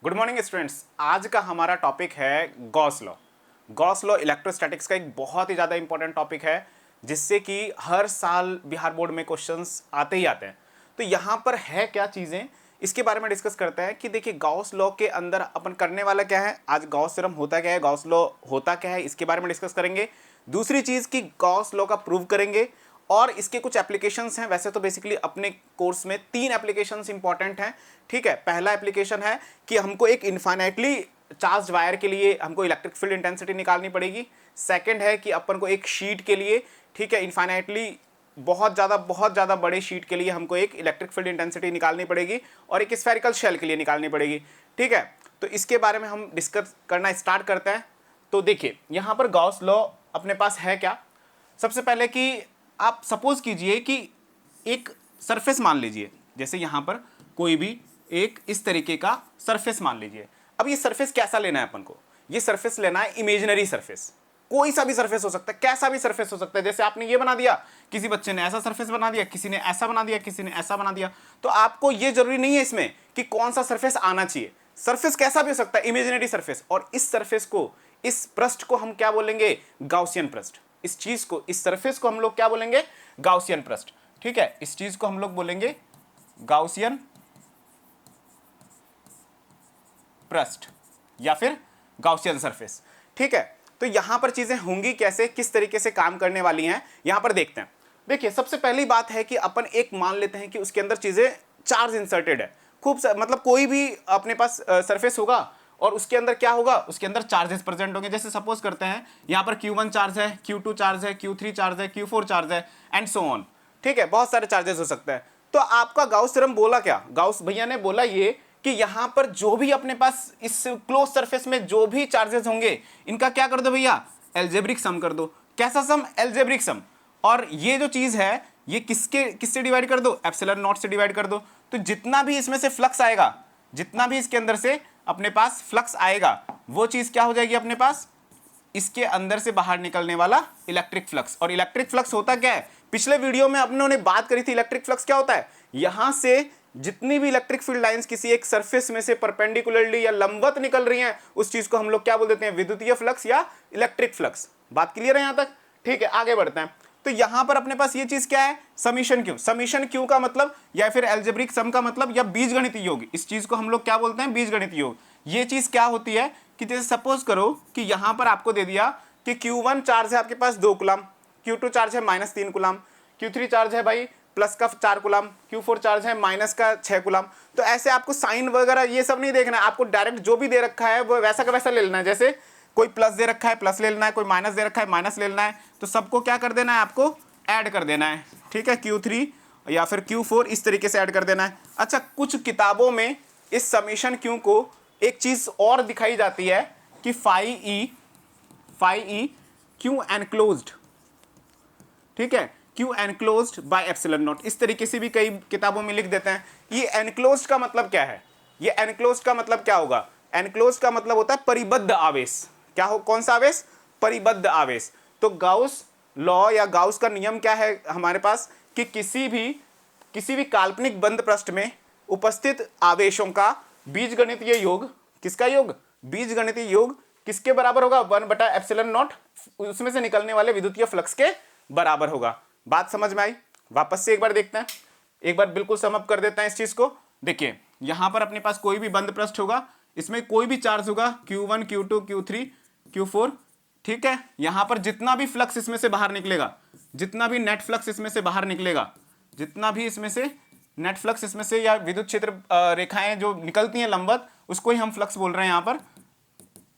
Good morning students. आज का हमारा टॉपिक है Gauss law. Gauss law electrostatics का एक बहुत ही ज़्यादा इंपॉर्टेंट टॉपिक है, जिससे कि हर साल बिहार बोर्ड में क्वेश्चंस आते ही आते हैं। तो यहाँ पर है क्या चीज़ें, इसके बारे में डिस्कस करते हैं कि देखिए गॉस लॉ के अंदर अपन करने वाला क्या है। आज गॉस थ्योरम होता क्या है, गॉस लॉ होता क्या है, इसके बारे में डिस्कस करेंगे। दूसरी चीज़ कि गॉस लॉ का प्रूव करेंगे और इसके कुछ एप्लीकेशंस हैं। वैसे तो बेसिकली अपने कोर्स में 3 एप्लीकेशंस इंपॉर्टेंट हैं, ठीक है। पहला एप्लीकेशन है कि हमको एक इन्फाइनाइटली चार्ज वायर के लिए हमको इलेक्ट्रिक फील्ड इंटेंसिटी निकालनी पड़ेगी। सेकंड है कि अपन को एक शीट के लिए, ठीक है, इन्फाइनाइटली बहुत ज़्यादा बड़े शीट के लिए हमको एक इलेक्ट्रिक फील्ड इंटेंसिटी निकालनी पड़ेगी और एक स्फेरिकल शेल के लिए निकालनी पड़ेगी, ठीक है। तो इसके बारे में हम डिस्कस करना स्टार्ट करते हैं। तो देखिए यहाँ पर गॉस लॉ अपने पास है क्या। सबसे पहले कि आप सपोज कीजिए कि एक सरफेस मान लीजिए, जैसे यहाँ पर कोई भी एक इस तरीके का सरफेस मान लीजिए। अब ये सरफेस कैसा लेना है अपन को, ये सरफेस लेना है इमेजिनरी सरफेस। कोई सा भी सरफेस हो सकता है, कैसा भी सरफेस हो सकता है। जैसे आपने ये बना दिया, किसी बच्चे ने ऐसा सरफेस बना दिया, किसी ने ऐसा बना दिया, किसी ने ऐसा बना दिया। तो आपको ये जरूरी नहीं है इसमें कि कौन सा सरफेस आना चाहिए। सरफेस कैसा भी हो सकता है, इमेजिनरी सरफेस। और इस सरफेस को, इस पृष्ठ को हम क्या बोलेंगे, गाउसियन पृष्ठ। इस चीज को, इस सरफेस को हम लोग क्या बोलेंगे, गाउसियन पृष्ठ, ठीक है। इस चीज को हम लोग बोलेंगे गाउसियन पृष्ठ या फिर गाउसियन सरफेस, ठीक है। तो यहां पर चीजें होंगी कैसे, किस तरीके से काम करने वाली हैं, यहां पर देखते हैं। देखिए सबसे पहली बात है कि अपन एक मान लेते हैं कि उसके अंदर चीजें चार्ज इंसर्टेड है। खूब मतलब कोई भी अपने पास सरफेस होगा और उसके अंदर क्या होगा, उसके अंदर चार्जेस प्रेजेंट होंगे। जैसे सपोज करते हैं यहाँ पर Q1 चार्ज है, Q2 चार्ज है, Q3 चार्ज है, Q4 चार्ज है एंड सो ऑन, ठीक है। बहुत सारे चार्जेस हो सकते हैं। तो आपका गाउस थ्योरम बोला क्या, गाउस भैया ने बोला ये कि यहाँ पर जो भी अपने पास इस क्लोज सरफेस में जो भी चार्जेस होंगे, इनका क्या कर दो भैया, एल्जेब्रिक सम कर दो। कैसा सम, एल्जेब्रिक सम। और ये जो चीज है ये किससे डिवाइड कर दो, एप्सिलॉन नॉट से डिवाइड कर दो। तो जितना भी इसमें से फ्लक्स आएगा, जितना भी इसके अंदर से अपने पास फ्लक्स आएगा, वो चीज क्या हो जाएगी अपने पास, इसके अंदर से बाहर निकलने वाला इलेक्ट्रिक फ्लक्स। और इलेक्ट्रिक फ्लक्स होता क्या है, पिछले वीडियो में अपने बात करी थी। इलेक्ट्रिक फ्लक्स क्या होता है, यहां से जितनी भी इलेक्ट्रिक फील्ड लाइंस किसी एक सरफेस में से परपेंडिकुलरली या लंबवत निकल रही हैं, उस चीज को हम लोग क्या बोल देते हैं, विद्युतीय फ्लक्स या इलेक्ट्रिक फ्लक्स। बात क्लियर है यहां तक, ठीक है। आगे बढ़ते हैं। तो यहां पर अपने पास ये चीज क्या है, समीशन क्यू। समीशन क्यू का मतलब या फिर एल्जेब्रिक सम का मतलब या बीजगणितीय योग, इस चीज को हम लोग क्या बोलते हैं, बीजगणितीय योग। ये चीज क्या होती है कि जैसे सपोज करो कि यहां पर आपको दे दिया कि Q1 चार्ज है आपके पास 2 कूलम, Q2 चार्ज है -3 कूलम, Q3 चार्ज है भाई प्लस का 4 कूलम, Q4 चार्ज है माइनस का 6 कूलम। तो ऐसे आपको साइन वगैरह ये सब नहीं देखना है, आपको डायरेक्ट जो भी दे रखा है वो वैसा का वैसा ले लेना है। जैसे कोई प्लस दे रखा है प्लस ले लेना है, कोई माइनस दे रखा है माइनस ले लेना है। तो सबको क्या कर देना है, आपको ऐड कर देना है, ठीक है। Q3 या फिर Q4 इस तरीके से ऐड कर देना है। अच्छा, कुछ किताबों में इस समीशन क्यू को एक चीज और दिखाई जाती है कि फाई ई क्यू एनक्लोज्ड, ठीक है, Q enclosed by epsilon not. इस तरीके से भी कई किताबों में लिख देते हैं। ये एनक्लोज्ड का मतलब क्या है, ये एनक्लोज्ड का मतलब क्या होगा, एनक्लोज्ड का मतलब होता है परिबद्ध आवेश। क्या हो, कौन सा आवेश, परिबद्ध आवेश। तो गाउस लॉ या गाउस का नियम क्या है हमारे पास कि किसी भी काल्पनिक बंद पृष्ठ में उपस्थित आवेशों का बीजगणितीय योग, किसका योग, बीजगणितीय योग किसके बराबर होगा, 1/एप्सिलॉन नॉट, उसमें से निकलने वाले विद्युतीय फ्लक्स के बराबर होगा। बात समझ में आई, वापस से एक बार देखते हैं, एक बार बिल्कुल सम अप कर देते हैं इस चीज को। देखिए यहां पर अपने पास कोई भी बंद पृष्ठ होगा, इसमें कोई भी चार्ज होगा Q1 Q2 Q3 Q4, ठीक है। यहां पर जितना भी फ्लक्स इसमें से बाहर निकलेगा, जितना भी नेट फ्लक्स इसमें से बाहर निकलेगा, जितना भी इसमें से नेट फ्लक्स इसमें से या विद्युत क्षेत्र रेखाएं जो निकलती हैं लंबवत, उसको ही हम फ्लक्स बोल रहे हैं यहां पर।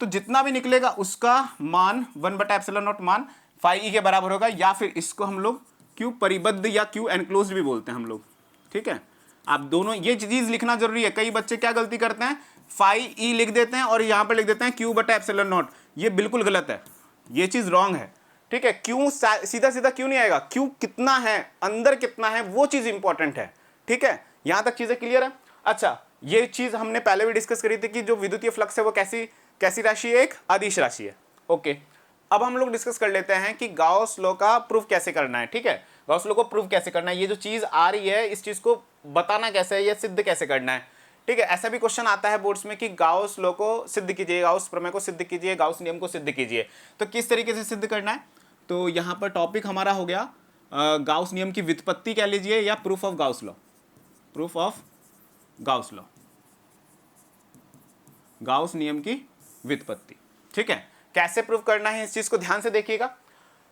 तो जितना भी निकलेगा उसका मान 1/एप्सिलॉन नॉट मान फाई ई के बराबर होगा, या फिर इसको हम लोग क्यू परिबद्ध या क्यू एनक्लोज्ड भी बोलते हैं हम लोग, ठीक है। आप दोनों ये चीज लिखना जरूरी है। कई बच्चे क्या गलती करते हैं, फाई ई लिख देते हैं और यहां पर लिख देते हैं Q/एप्सिलॉन नॉट। ये बिल्कुल गलत है, ये चीज रॉन्ग है, ठीक है। क्यों सीधा सीधा क्यों नहीं आएगा, क्यों कितना है, अंदर कितना है, वो चीज इंपॉर्टेंट है, ठीक है। यहां तक चीजें क्लियर है। अच्छा, ये चीज हमने पहले भी डिस्कस करी थी कि जो विद्युतीय फ्लक्स है वो कैसी राशि है, एक अदिश राशि है, ओके। अब हम लोग डिस्कस कर लेते हैं कि गाउस लॉ का प्रूफ कैसे करना है, ठीक है। गाउस लॉ को प्रूफ कैसे करना है, ये जो चीज आ रही है इस चीज को बताना कैसे है, ये सिद्ध कैसे करना है, ठीक है, ऐसा भी क्वेश्चन आता है बोर्ड्स में कि गाउस लॉ को सिद्ध कीजिए, गाउस प्रमेय को सिद्ध कीजिए, गाउस नियम को सिद्ध कीजिए। तो किस तरीके से सिद्ध करना है, तो यहाँ पर टॉपिक हमारा हो गया गाउस नियम की व्युत्पत्ति कह लीजिए या proof of Gauss law, proof of Gauss law, Gauss नियम की व्युत्पत्ति। ठीक है, कैसे प्रूफ करना है इस चीज को ध्यान से देखिएगा।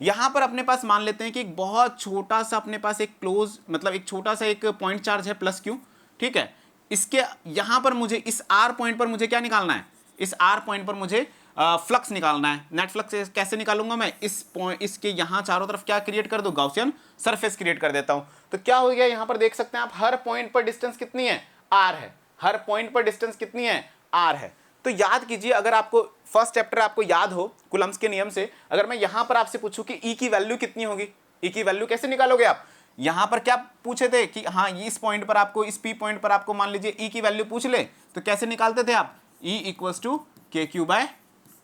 यहां पर अपने पास मान लेते हैं कि एक बहुत छोटा सा अपने पास एक क्लोज मतलब एक छोटा सा एक पॉइंट चार्ज है प्लस क्यू। ठीक है, इसके यहां पर मुझे इस आर पॉइंट पर मुझे क्या निकालना है, इस आर पॉइंट पर मुझे फ्लक्स निकालना है। नेट फ्लक्स कैसे निकालूंगा मैं, इस पॉइंट इसके यहां चारों तरफ क्या क्रिएट कर दूं, गॉसियन सरफेस क्रिएट कर देता हूं। तो क्या हो गया, यहां पर देख सकते हैं आप, हर पॉइंट पर डिस्टेंस कितनी है, आर है, हर पॉइंट पर डिस्टेंस कितनी है, आर है। तो याद कीजिए, अगर आपको फर्स्ट चैप्टर आपको याद हो कूलम्स के नियम से, अगर मैं यहां पर आपसे पूछूं कि ई की वैल्यू कितनी होगी, ई की वैल्यू कैसे निकालोगे आप, यहां पर क्या पूछे थे कि हाँ इस पॉइंट पर आपको, इस पी पॉइंट पर आपको मान लीजिए ई की वैल्यू पूछ ले, तो कैसे निकालते थे आप, ई इक्वल्स टू के क्यू बाय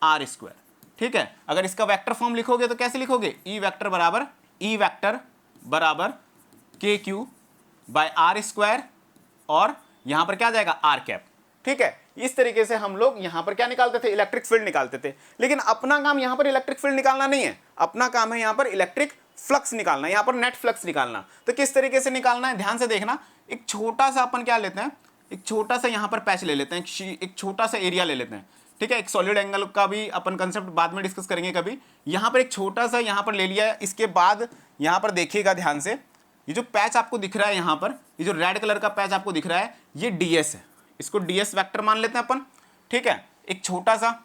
आर स्क्वायर। ठीक है, अगर इसका वेक्टर फॉर्म लिखोगे तो कैसे लिखोगे, ई वेक्टर बराबर के क्यू बाय आर स्क्वायर, और यहां पर क्या जाएगा, आर कैप। ठीक है, इस तरीके से हम लोग यहां पर क्या निकालते थे, इलेक्ट्रिक फील्ड निकालते थे। लेकिन अपना काम यहां पर इलेक्ट्रिक फील्ड निकालना नहीं है, अपना काम है यहां पर इलेक्ट्रिक फ्लक्स निकालना, यहां पर नेट फ्लक्स निकालना। तो किस तरीके से निकालना है, ध्यान से देखना। एक छोटा सा अपन क्या लेते हैं, एक छोटा सा यहां पर पैच ले लेते हैं, एक छोटा सा एरिया ले लेते हैं। ठीक है, एक सॉलिड एंगल का भी अपन कंसेप्ट बाद में डिस्कस करेंगे कभी। यहां पर एक छोटा सा यहां पर ले लिया है, इसके बाद यहां पर देखिएगा ध्यान से, ये जो पैच आपको दिख रहा है यहां पर, ये जो रेड कलर का पैच आपको दिख रहा है, ये डीएस है, इसको डीएस वेक्टर मान लेते हैं अपन। ठीक है, एक छोटा सा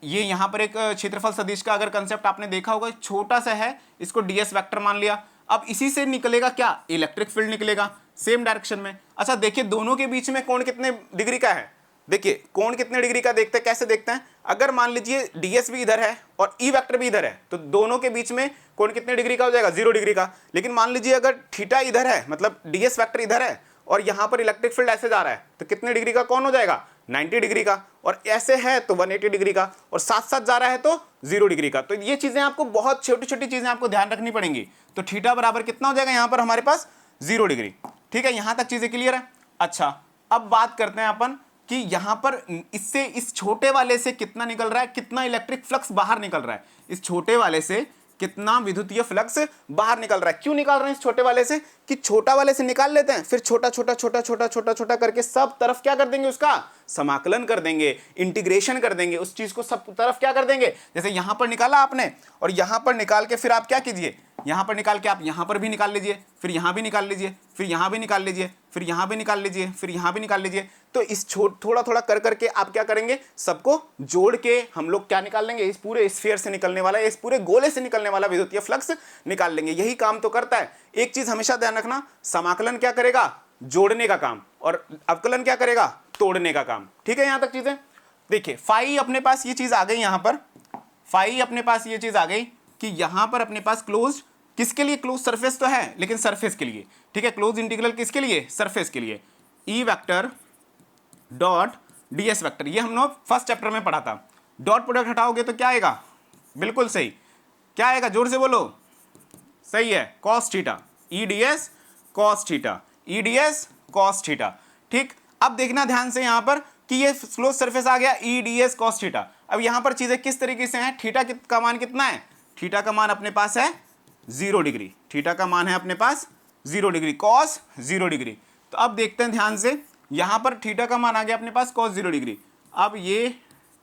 ये यहां पर एक क्षेत्रफल सदिश का अगर कंसेप्ट आपने देखा होगा, छोटा सा है, इसको डीएस वेक्टर मान लिया। अब इसी से निकलेगा क्या, इलेक्ट्रिक फील्ड निकलेगा सेम डायरेक्शन में। अच्छा देखिए, दोनों के बीच में कोण कितने डिग्री का है, देखिए कोण कितने डिग्री का देखते हैं, कैसे देखते हैं, अगर मान लीजिए डीएस भी इधर है और ई वेक्टर भी इधर है, तो दोनों के बीच में कोण कितने डिग्री का हो जाएगा, 0 डिग्री का। लेकिन मान लीजिए अगर थीटा इधर है, मतलब डीएस वेक्टर इधर है और यहां पर इलेक्ट्रिक फील्ड ऐसे जा रहा है, तो कितने डिग्री का कौन हो जाएगा, 90 डिग्री का, और ऐसे है तो 180 डिग्री का, और साथ साथ जा रहा है तो 0 डिग्री का। तो ये चीजें आपको, बहुत छोटी छोटी चीजें आपको ध्यान रखनी पड़ेंगी। तो थीटा बराबर कितना हो जाएगा यहां पर हमारे पास, 0 डिग्री। ठीक है, यहां तक चीजें क्लियर है। अच्छा, अब बात करते हैं अपन कि यहां पर इससे, इस छोटे वाले से कितना निकल रहा है, कितना इलेक्ट्रिक फ्लक्स बाहर निकल रहा है, इस छोटे वाले से कितना विद्युतीय फ्लक्स बाहर निकल रहा है। क्यों निकाल रहे हैं इस छोटे वाले से, कि छोटा वाले से निकाल लेते हैं, फिर छोटा छोटा छोटा छोटा छोटा छोटा करके सब तरफ क्या कर देंगे, उसका समाकलन कर देंगे, इंटीग्रेशन कर देंगे, उस चीज को सब तरफ क्या कर देंगे। जैसे यहां पर निकाला आपने, और यहां पर निकाल के फिर आप क्या कीजिए, यहां पर निकाल के आप यहां पर भी निकाल लीजिए, फिर यहां भी निकाल लीजिए, फिर यहां भी निकाल लीजिए, फिर यहां भी निकाल लीजिए, फिर यहां भी निकाल लीजिए। तो इस थोड़ा थोड़ा कर करके आप क्या करेंगे, सबको जोड़ के हम लोग क्या निकाल लेंगे, इस पूरे स्फीयर से निकलने वाला, इस पूरे गोले से निकलने वाला विद्युतीय फ्लक्स निकाल लेंगे। यही काम तो करता है। एक चीज हमेशा ध्यान रखना, समाकलन क्या करेगा, जोड़ने का काम, और अवकलन क्या करेगा, तोड़ने का काम। ठीक है, यहां तक चीजें देखिए। फाई अपने पास ये चीज आ गई, यहां पर फाई अपने पास ये चीज आ गई कि यहां पर अपने पास क्लोज, किसके लिए, क्लोज सरफेस तो है लेकिन सरफेस के लिए। ठीक है, क्लोज इंटीग्रल किसके लिए, सरफेस के लिए। E vector dot DS vector, ये हम लोग फर्स्ट चैप्टर में पढ़ा था। डॉट प्रोडक्ट हटाओगे तो क्या आएगा, बिल्कुल सही, क्या आएगा, जोर से बोलो, सही है, कॉस थीटा, ई डीएस कॉस थीटा, ई डीएस कॉस थीटा। ठीक, अब देखना ध्यान से यहां पर कि ये क्लोज सरफेस आ गया, ई डीएस कॉस थीटा। अब यहां पर चीजें किस तरीके से हैं, थीटा का मान कितना है, थीटा का मान अपने पास है 0 डिग्री, थीटा का मान है अपने पास 0 डिग्री, कॉस 0 डिग्री। तो अब देखते हैं ध्यान से, यहां पर थीटा का मान आ गया अपने पास कॉस 0 डिग्री। अब ये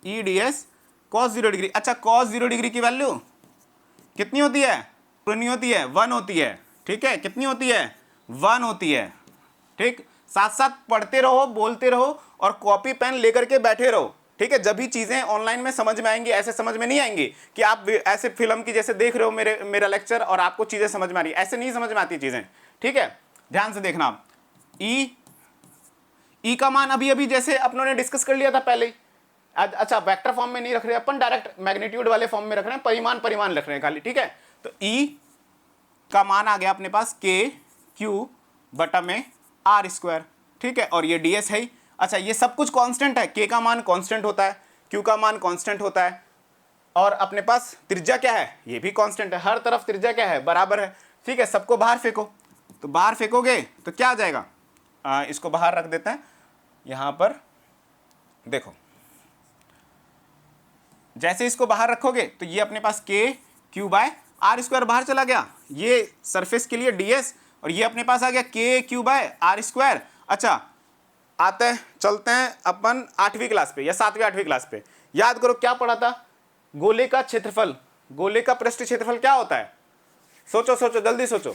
ई डीएस कॉस 0 डिग्री। अच्छा, कॉस 0 डिग्री की वैल्यू कितनी होती है, नहीं होती है, 1 होती है। ठीक है, कितनी होती है, 1 होती है। ठीक, साथ साथ पढ़ते रहो, बोलते रहो, और कॉपी पेन लेकर के बैठे रहो। ठीक है, जब भी चीजें ऑनलाइन में समझ में आएंगी, ऐसे समझ में नहीं आएंगी कि आप ऐसे फिल्म की जैसे देख रहे हो मेरा लेक्चर और आपको चीजें समझ में आ रही, ऐसे नहीं समझ में आती चीजें। ठीक है, ध्यान से देखना। ई का मान अभी अभी जैसे अपनों ने डिस्कस कर लिया था पहले ही। अच्छा, वेक्टर फॉर्म में नहीं रख रहे अपन, डायरेक्ट मैग्नीट्यूड वाले फॉर्म में रख रहे हैं, परिमाण रख रहे हैं खाली। ठीक है, तो ई का मान आ गया अपने पास के क्यू बटा में आर स्क्वायर। ठीक है, और ये डीएस है ही। अच्छा, ये सब कुछ कांस्टेंट है, के का मान कांस्टेंट होता है, क्यू का मान कांस्टेंट होता है, और अपने पास त्रिज्या क्या है, ये भी कांस्टेंट है, हर तरफ त्रिज्या क्या है, बराबर है। ठीक है, सबको बाहर फेंको, तो बाहर फेंकोगे तो क्या आ जाएगा, इसको बाहर रख देते हैं, यहां पर देखो, जैसे इसको बाहर रखोगे तो ये अपने पास के क्यू बाय आर स्क्वायर बाहर चला गया, ये सरफेस के लिए ds, और ये अपने पास आ गया के क्यू बाय आर स्क्वायर। अच्छा, आते हैं चलते हैं अपन 8वीं क्लास पे या 7वीं 8वीं क्लास पे। याद करो क्या पढ़ा था, गोले का क्षेत्रफल, गोले का पृष्ठ क्षेत्रफल क्या होता है? सोचो सोचो जल्दी सोचो।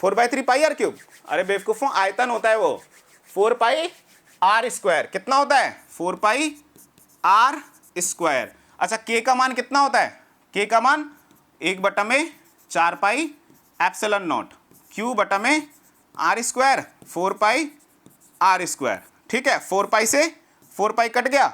4/3 पाई आर क्यूब। अरे बेवकूफों, आयतन होता है वो 4 पाई आर स्क्वायर। कितना होता है? 4 पाई आर स्क्वायर। अच्छा, के का मान कितना होता है? के का मान 1/4 पाई एप्सिलॉन नॉट, क्यू बटा में R square 4 pi R square. ठीक है, 4 पाई से 4 पाई कट गया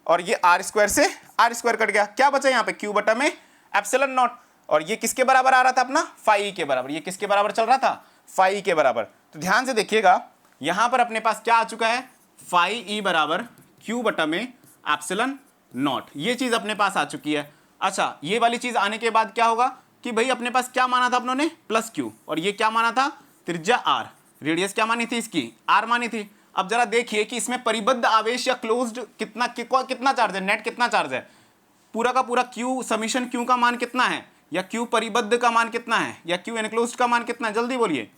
और ये आर स्क्वायर से आर स्क्वायर कट गया, क्या बचा यहाँ पे? क्यू बटा में एप्सिलॉन नॉट। और ये किसके बराबर आ रहा था अपना? फाई के बराबर। ये किसके बराबर चल रहा था? फाई के बराबर। तो ध्यान से देखिएगा, यहां पर अपने पास क्या आ चुका है? फाई ई बराबर क्यू बटा में एप्सिलॉन नॉट, ये चीज अपने पास आ चुकी है। अच्छा, ये वाली चीज आने के बाद क्या होगा कि भाई अपने पास क्या माना था अपनों ने? प्लस क्यू, और ये क्या माना था? त्रिज्या आर, रेडियस क्या मानी थी इसकी? आर मानी थी। अब जरा देखिए कि इसमें परिबद्ध आवेश या क्लोज्ड कितना चार्ज है, नेट कितना चार्ज है? पूरा का पूरा क्यू समीशन क्यू का मान कितना है, या क्यू परिबद्ध का मान कितना है, या क्यू एनक्लोज्ड का मान कितना है? जल्दी बोलिए।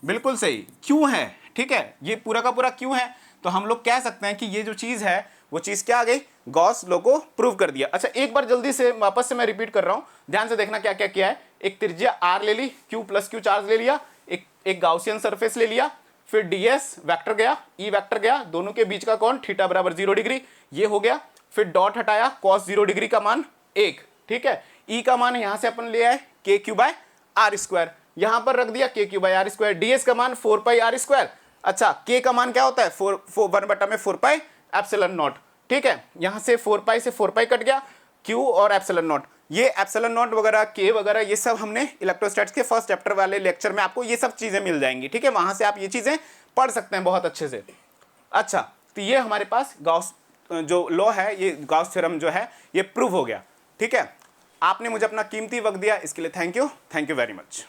बिल्कुल सही, क्यू है। ठीक है, ये पूरा का पूरा क्यू है। तो हम लोग कह सकते हैं कि ये जो चीज है वो चीज क्या आ गई? गॉस लॉ को प्रूव कर दिया। अच्छा, एक बार जल्दी से वापस से मैं रिपीट कर रहा हूं, ध्यान से देखना क्या क्या किया है। एक त्रिज्या आर ले ली, क्यू प्लस क्यू चार्ज ले लिया, एक गाउसियन सरफेस ले लिया, फिर ds वेक्टर गया, ई वेक्टर गया, दोनों के बीच का कोण थीटा बराबर 0 डिग्री, ये हो गया। फिर डॉट हटाया, cos 0 डिग्री का मान 1। ठीक है, ई का मान यहां से अपन ले आए के क्यू बाय आर स्क्वायर, यहां पर रख दिया के Q by R square. ds का मान 4 पाई आर स्क्वायर। अच्छा, k का मान क्या होता है? 1/4 पाई एप्सिलॉन नॉट। ठीक है, यहां से 4 पाई से 4 पाई कट गया, q और एप्सिलॉन नॉट। ये एप्सिलॉन नॉट वगैरह के वगैरह ये सब हमने इलेक्ट्रोस्टैटिक्स के फर्स्ट चैप्टर वाले लेक्चर में आपको ये सब चीजें मिल जाएंगी। ठीक है, वहां से आप ये चीजें पढ़ सकते हैं बहुत अच्छे से। अच्छा, तो ये हमारे पास गॉस जो लॉ है, ये गॉस थ्योरम जो है ये प्रूव हो गया। ठीक है, आपने मुझे अपना कीमती वक्त दिया, इसके लिए थैंक यू वेरी मच।